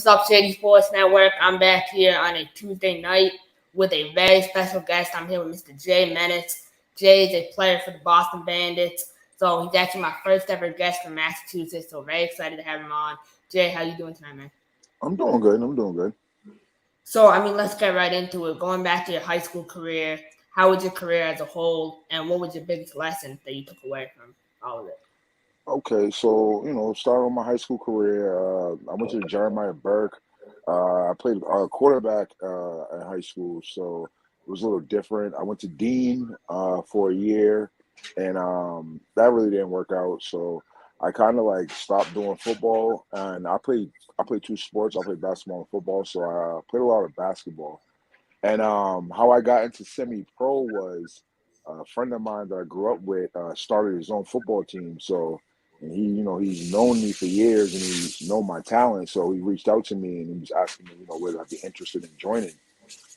What's up, Shady Sports Network? I'm back here on a Tuesday night with a very special guest. I'm here with Mr. Jay Menace. Jay is a player for the Boston Bandits, so he's actually my first ever guest from Massachusetts, so very excited to have him on. Jay, how you doing tonight, man? I'm doing good. So, let's get right into it. Going back to your high school career, how was your career as a whole, and what was your biggest lesson that you took away from all of it? Okay, so starting with my high school career, I went to Jeremiah Burke. I played quarterback in high school, so it was a little different. I went to Dean for a year, and that really didn't work out. So I kind of like stopped doing football, and I played two sports. I played basketball and football, so I played a lot of basketball. And how I got into semi-pro was a friend of mine that I grew up with started his own football team. So, and he's known me for years and he's known my talent. So he reached out to me and he was asking me, whether I'd be interested in joining.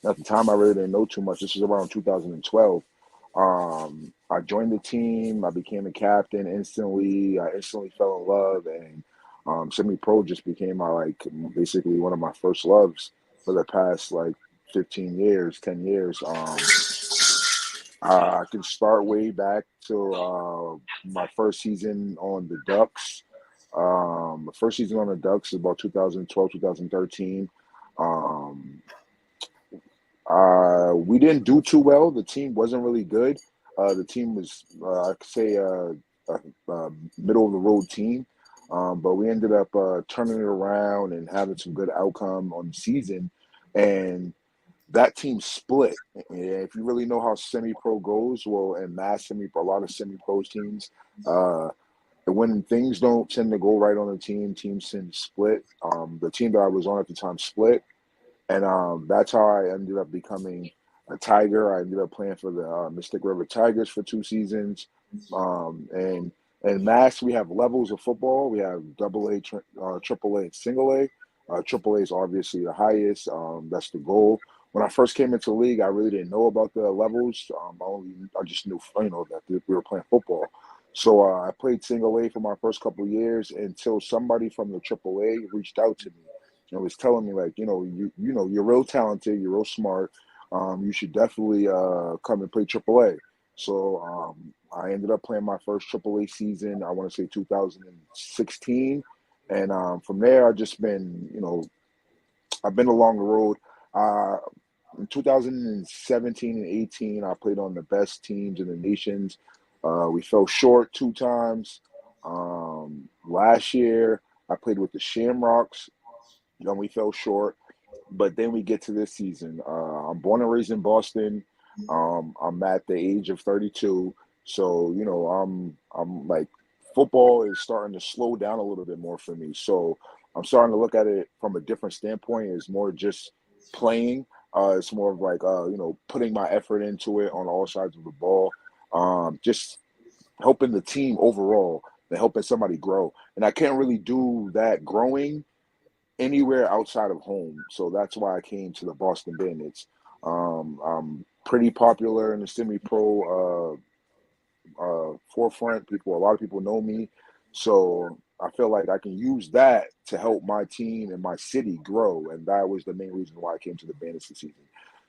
At the time, I really didn't know too much. This was around 2012. I joined the team. I became a captain instantly. I instantly fell in love, and semi-pro just became basically one of my first loves for the past 15 years, 10 years. I can start way back to my first season on the Ducks. The first season on the Ducks is about 2012, 2013. Um, we didn't do too well. The team wasn't really good. The team was, I could say, middle of the road team. But we ended up turning it around and having some good outcome on the season. And that team split. If you really know how semi-pro goes, well, and mass semi-pro, a lot of semi-pro teams, uh, when things don't tend to go right on the team, teams tend to split. The team that I was on at the time split, and that's how I ended up becoming a Tiger. I ended up playing for the Mystic River Tigers for 2 seasons. And mass, we have levels of football. We have double A, triple A, and single A. Triple A is obviously the highest. That's the goal. When I first came into the league, I really didn't know about the levels. I just knew, that we were playing football. So I played single A for my first couple of years until somebody from the Triple A reached out to me and was telling me you're real talented, you're real smart. You should definitely come and play Triple A. So I ended up playing my first Triple A season. I want to say 2016, and from there I've just been, I've been along the road. Uh, in 2017 and 18, I played on the best teams in the nations. We fell short 2 times. Last year, I played with the Shamrocks, and we fell short. But then we get to this season. I'm born and raised in Boston. I'm at the age of 32, so I'm like football is starting to slow down a little bit more for me. So I'm starting to look at it from a different standpoint. It's more just playing. It's more of putting my effort into it on all sides of the ball. Just helping the team overall and helping somebody grow. And I can't really do that growing anywhere outside of home. So that's why I came to the Boston Bandits. I'm pretty popular in the semi-pro forefront. A lot of people know me. So I feel like I can use that to help my team and my city grow. And that was the main reason why I came to the Bandits this season.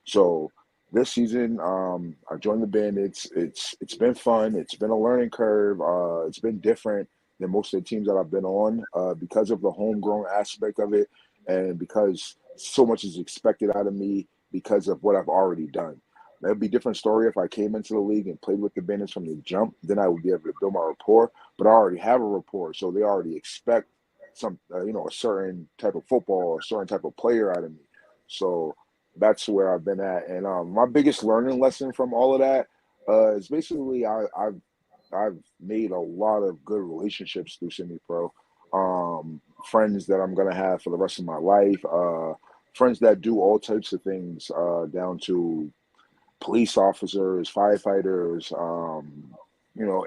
So this season, I joined the Bandits. It's been fun. It's been a learning curve. It's been different than most of the teams that I've been on because of the homegrown aspect of it, and because so much is expected out of me because of what I've already done. That'd be a different story if I came into the league and played with the Bandits from the jump. Then I would be able to build my rapport. But I already have a rapport, so they already expect a certain type of football, a certain type of player out of me. So that's where I've been at. And my biggest learning lesson from all of that is basically I've made a lot of good relationships through semi-pro. Friends that I'm gonna have for the rest of my life. Friends that do all types of things, down to police officers, firefighters,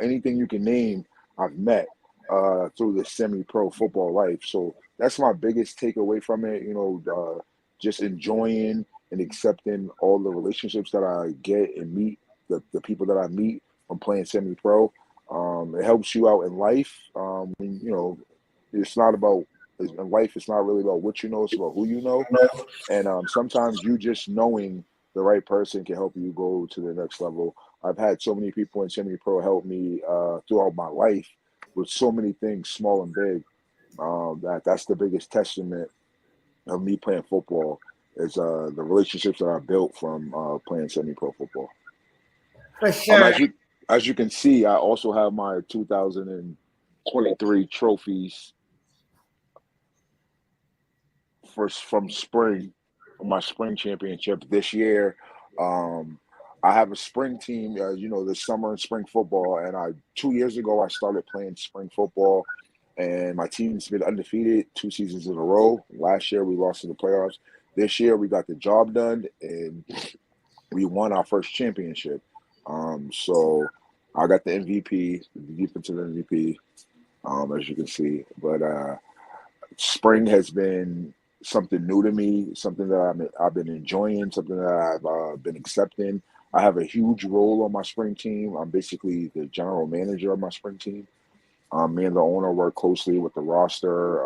anything you can name, I've met through the semi-pro football life. So that's my biggest takeaway from it. Just enjoying and accepting all the relationships that I get and meet, the people that I meet from playing semi-pro. It helps you out in life. It's not about in life, it's not really about what you know, it's about who you know. And sometimes you just knowing the right person can help you go to the next level. I've had so many people in semi-pro help me throughout my life with so many things, small and big. That's the biggest testament of me playing football is the relationships that I built from playing semi-pro football. For sure. As you can see, I also have my 2023 trophies from spring, my spring championship this year. Um, I have a spring team, this summer and spring football, and 2 years ago I started playing spring football, and my team's been undefeated 2 seasons in a row. Last year we lost in the playoffs. This year we got the job done, and we won our first championship. So I got the MVP, the defensive MVP, as you can see. But spring has been something new to me, something that I've been enjoying, something that I've been accepting. I have a huge role on my spring team. I'm basically the general manager of my spring team. Me and the owner work closely with the roster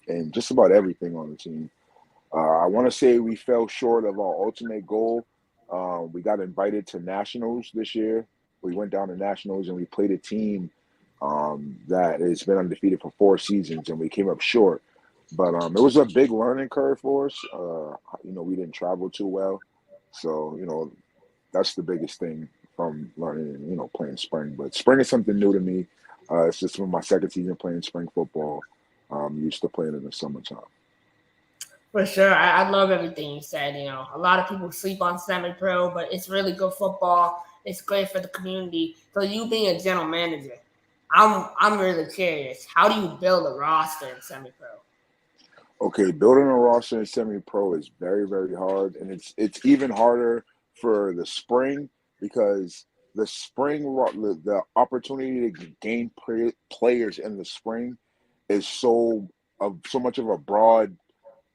and just about everything on the team. I want to say we fell short of our ultimate goal. We got invited to nationals this year. We went down to nationals and we played a team that has been undefeated for 4 seasons, and we came up short. But it was a big learning curve for us. We didn't travel too well, so that's the biggest thing from learning and playing spring. But spring is something new to me. It's just my second season playing spring football. I'm used to playing in the summertime. For sure. I love everything you said. A lot of people sleep on semi-pro, but it's really good football. It's great for the community. So you being a general manager, I'm really curious. How do you build a roster in semi-pro? Okay, building a roster in semi-pro is very, very hard, and it's even harder for the spring because the opportunity to gain players in the spring is so much of a broad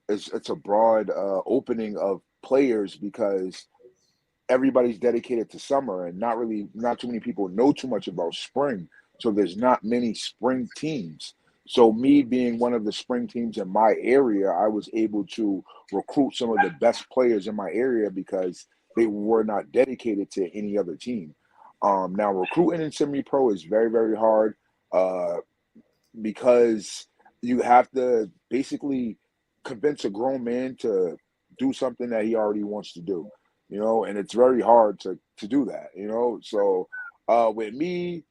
it's a broad opening of players because everybody's dedicated to summer and not too many people know too much about spring. So there's not many spring teams. So me being one of the spring teams in my area, I was able to recruit some of the best players in my area because they were not dedicated to any other team. Now recruiting in semi-pro is very, very hard uh, because you have to basically convince a grown man to do something that he already wants to do, and it's very hard to do that, So with me,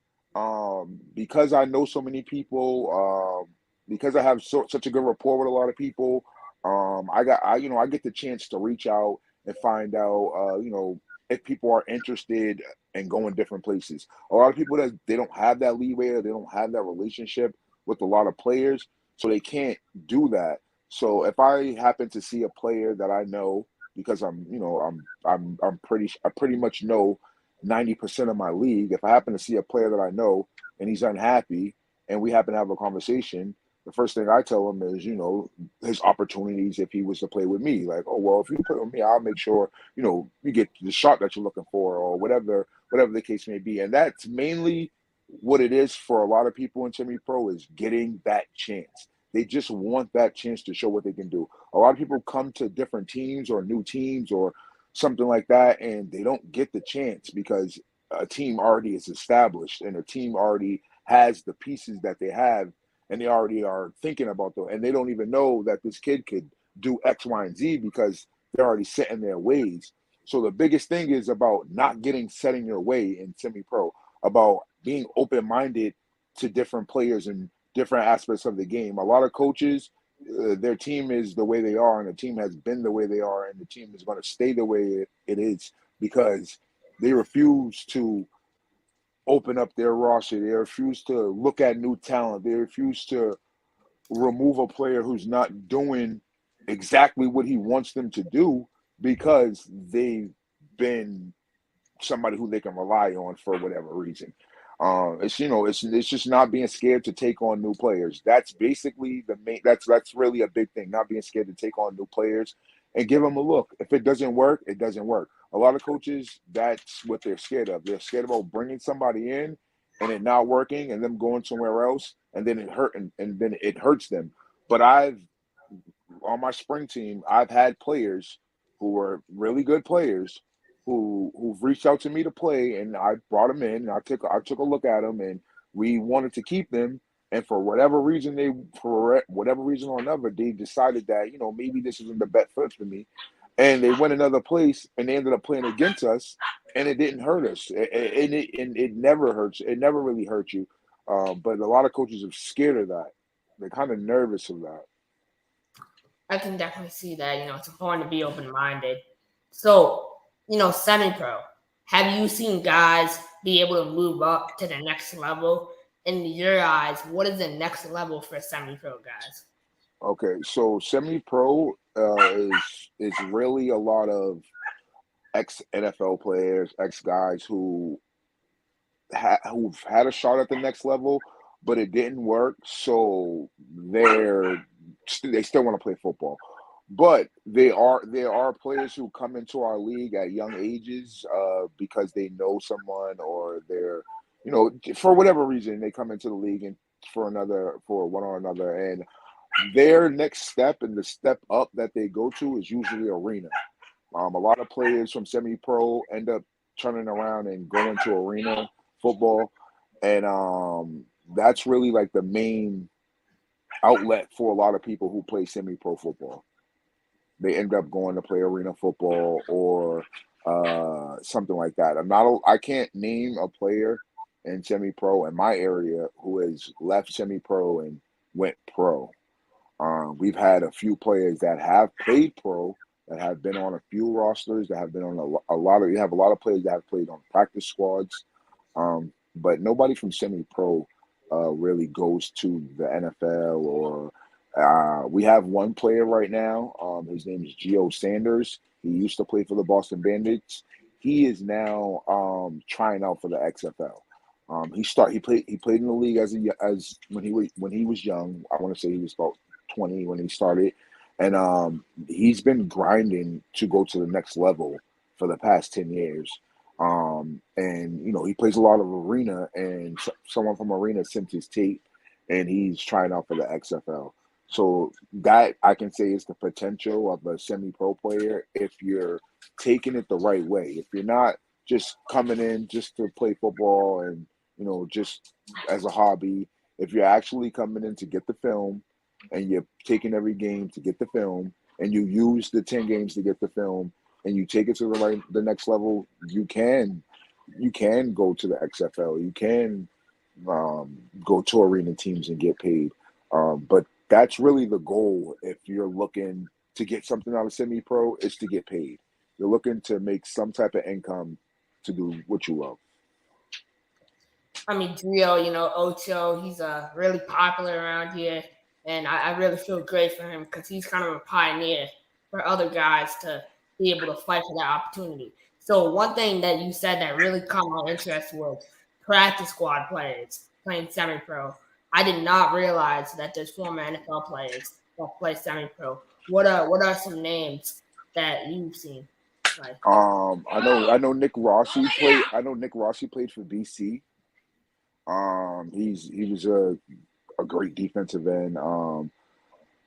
because I know so many people, because I have such a good rapport with a lot of people, I get the chance to reach out and find out, if people are interested in going different places. A lot of people that they don't have that leeway or they don't have that relationship with a lot of players, so they can't do that. So if I happen to see a player that I know, because I pretty much know 90% of my league. If I happen to see a player that I know and he's unhappy, and we happen to have a conversation, the first thing I tell him is, his opportunities if he was to play with me. Like, oh well, if you play with me, I'll make sure you get the shot that you're looking for, or whatever the case may be. And that's mainly what it is for a lot of people in semi-pro is getting that chance. They just want that chance to show what they can do. A lot of people come to different teams or new teams or something like that, and they don't get the chance because a team already is established and a team already has the pieces that they have, and they already are thinking about them, and they don't even know that this kid could do X, Y, and Z because they're already set in their ways. So the biggest thing is about not getting set in your way in semi-pro, about being open-minded to different players and different aspects of the game. A lot of coaches, their team is the way they are, and the team has been the way they are, and the team is going to stay the way it is because they refuse to open up their roster. They refuse to look at new talent. They refuse to remove a player who's not doing exactly what he wants them to do because they've been somebody who they can rely on for whatever reason. It's just not being scared to take on new players. That's basically the main. That's really a big thing. Not being scared to take on new players and give them a look. If it doesn't work, it doesn't work. A lot of coaches, that's what they're scared of. They're scared about bringing somebody in and it not working and them going somewhere else, and then and then it hurts them. But on my spring team, I've had players who were really good players who've reached out to me to play, and I brought them in. And I took a look at them, and we wanted to keep them. And for whatever reason or another, they decided that maybe this isn't the best fit for me, and they went another place, and they ended up playing against us, and it didn't hurt us, and it never hurts. It never really hurt you, but a lot of coaches are scared of that. They're kind of nervous of that. I can definitely see that. It's important to be open minded. So, semi-pro. Have you seen guys be able to move up to the next level? In your eyes, what is the next level for semi-pro guys? Okay, so semi-pro is really a lot of ex NFL players, ex guys who've had a shot at the next level, but it didn't work. So they still want to play football, but there are players who come into our league at young ages because they know someone, or for whatever reason they come into the league and for one or another, and their next step and the step up that they go to is usually arena. A lot of players from semi-pro end up turning around and going to arena football, and that's really like the main outlet for a lot of people who play semi-pro football. They end up going to play arena football or something like that. I can't name a player in semi-pro in my area who has left semi-pro and went pro. We've had a few players that have played pro, that have been on a few rosters, that have been on a lot of. You have a lot of players that have played on practice squads, but nobody from semi-pro really goes to the NFL. Or we have one player right now. His name is Gio Sanders. He used to play for the Boston Bandits. He is now trying out for the XFL. He played in the league as when he was young. I want to say he was about 20 when he started, and he's been grinding to go to the next level for the past 10 years. And he plays a lot of arena, and someone from arena sent his tape, and he's trying out for the XFL. So that I can say is the potential of a semi-pro player if you're taking it the right way. If you're not just coming in just to play football and just as a hobby. If you're actually coming in to get the film, and you're taking every game to get the film, and you use the 10 games to get the film, and you take it to the next level, you can go to the XFL. You can go to arena teams and get paid. But that's really the goal. If you're looking to get something out of semi-pro, is to get paid. You're looking to make some type of income to do what you love. I mean, Drio, Ocho, he's really popular around here. And I really feel great for him because he's kind of a pioneer for other guys to be able to fight for that opportunity. So one thing that you said that really caught my interest was practice squad players playing semi-pro. I did not realize that there's former NFL players that play semi-pro. What are some names that you've seen? Like, I know Nick Rossi played. I know Nick Rossi played for BC. He was a great defensive end. I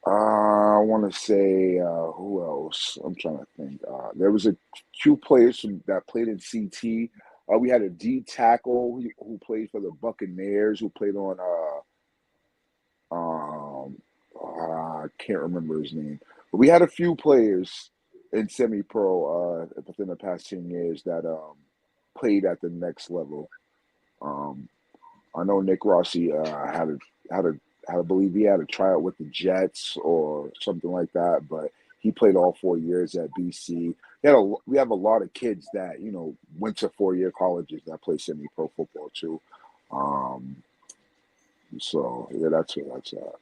want to say who else? I'm trying to think. There was a few players that played in CT. We had a D tackle who played for the Buccaneers, who played on. I can't remember his name, but we had a few players in semi-pro within the past 10 years that played at the next level. Um, I know Nick Rossi I believe he had a tryout with the Jets or something like that, but he played all 4 years at BC. We have a lot of kids that went to 4-year colleges that play semi-pro football too. So yeah, that's what that's at.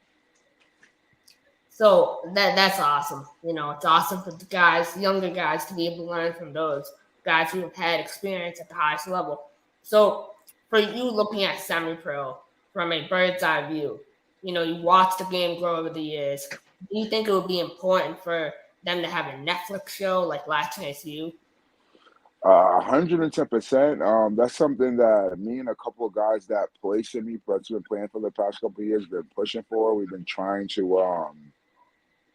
So that's awesome. It's awesome for the guys, younger guys, to be able to learn from those guys who have had experience at the highest level. So for you looking at semi-pro from a bird's eye view, you watch the game grow over the years. Do you think it would be important for them to have a Netflix show like Last Chance U? 110%. That's something that me and a couple of guys that play semi that's been playing for the past couple of years been pushing for. We've been trying to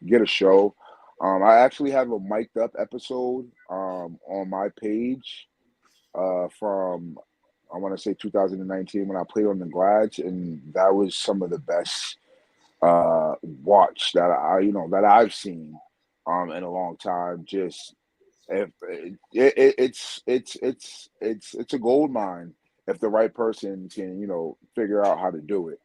get a show. I actually have a mic'd up episode on my page from I want to say 2019 when I played on the Glads, and that was some of the best watch that that I've seen in a long time. Just if it's a gold mine if the right person can figure out how to do it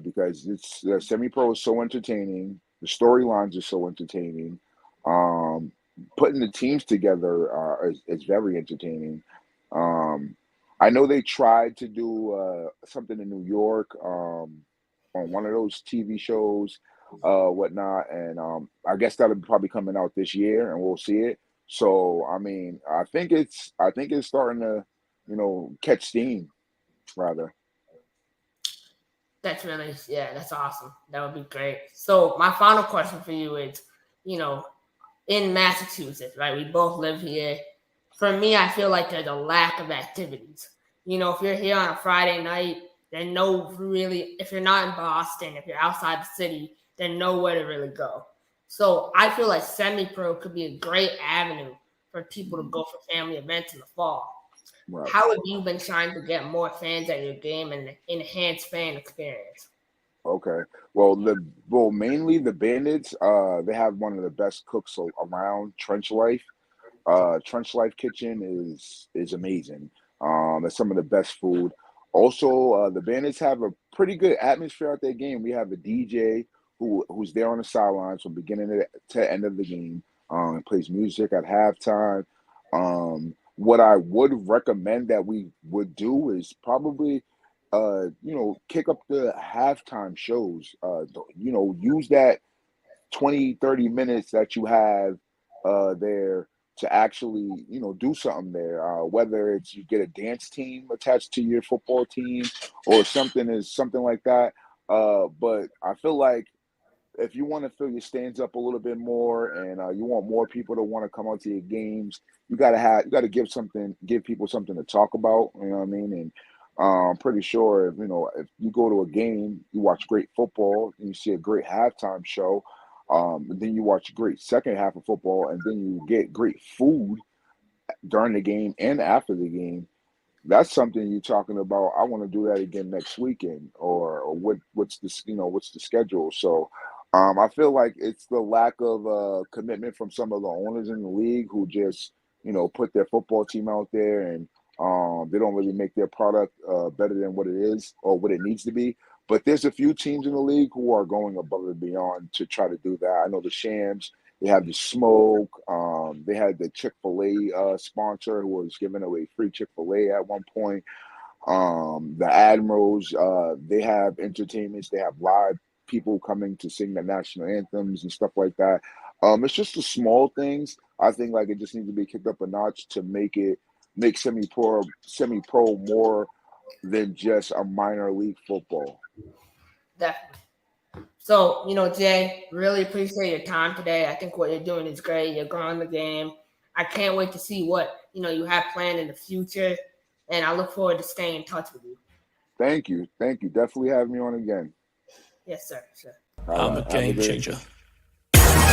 because it's the semi-pro is so entertaining, the storylines are so entertaining, um putting the teams together is very entertaining. um I know they tried to do something in New York on one of those TV shows whatnot, and I guess that'll probably coming out this year and we'll see it. So I mean, I think it's starting to, catch steam rather. That's awesome. That would be great. So my final question for you is, you know, in Massachusetts, right? We both live here. For me, I feel like there's a lack of activities. If you're here on a Friday night, then no really, if you're not in Boston, if you're outside the city, then nowhere to really go. So I feel like semi-pro could be a great avenue for people to go for family events in the fall. Right. How have you been trying to get more fans at your game and enhance fan experience? Okay. Well, mainly the Bandits. They have one of the best cooks around. Trench Life. Trench Life Kitchen is amazing. It's some of the best food. Also, the Bandits have a pretty good atmosphere at their game. We have a DJ who's there on the sidelines from beginning to end of the game. Plays music at halftime. What I would recommend that we would do is probably, kick up the halftime shows. Use that 20, 30 minutes that you have there to actually, do something there. Whether it's you get a dance team attached to your football team or something like that. But I feel like if you want to fill your stands up a little bit more and you want more people to want to come out to your games, you gotta give people something to talk about. You know what I mean? And I'm pretty sure if you go to a game, you watch great football, and you see a great halftime show, and then you watch a great second half of football, and then you get great food during the game and after the game. That's something you're talking about. I want to do that again next weekend, or what's the schedule? So, I feel like it's the lack of commitment from some of the owners in the league who just put their football team out there, and they don't really make their product better than what it is or what it needs to be. But there's a few teams in the league who are going above and beyond to try to do that. I know the Shams. They have the smoke. They had the Chick-fil-A sponsor who was giving away free Chick-fil-A at one point. The Admirals, they have entertainments. They have live people coming to sing the national anthems and stuff like that. It's just the small things. I think like it just needs to be kicked up a notch to make semi-pro more than just a minor league football. Definitely. So, Jay, really appreciate your time today. I think what you're doing is great. You're growing the game. I can't wait to see what, you have planned in the future. And I look forward to staying in touch with you. Thank you. Thank you. Definitely have me on again. Yes, sir. Sure. All I'm a right. Have a game great changer.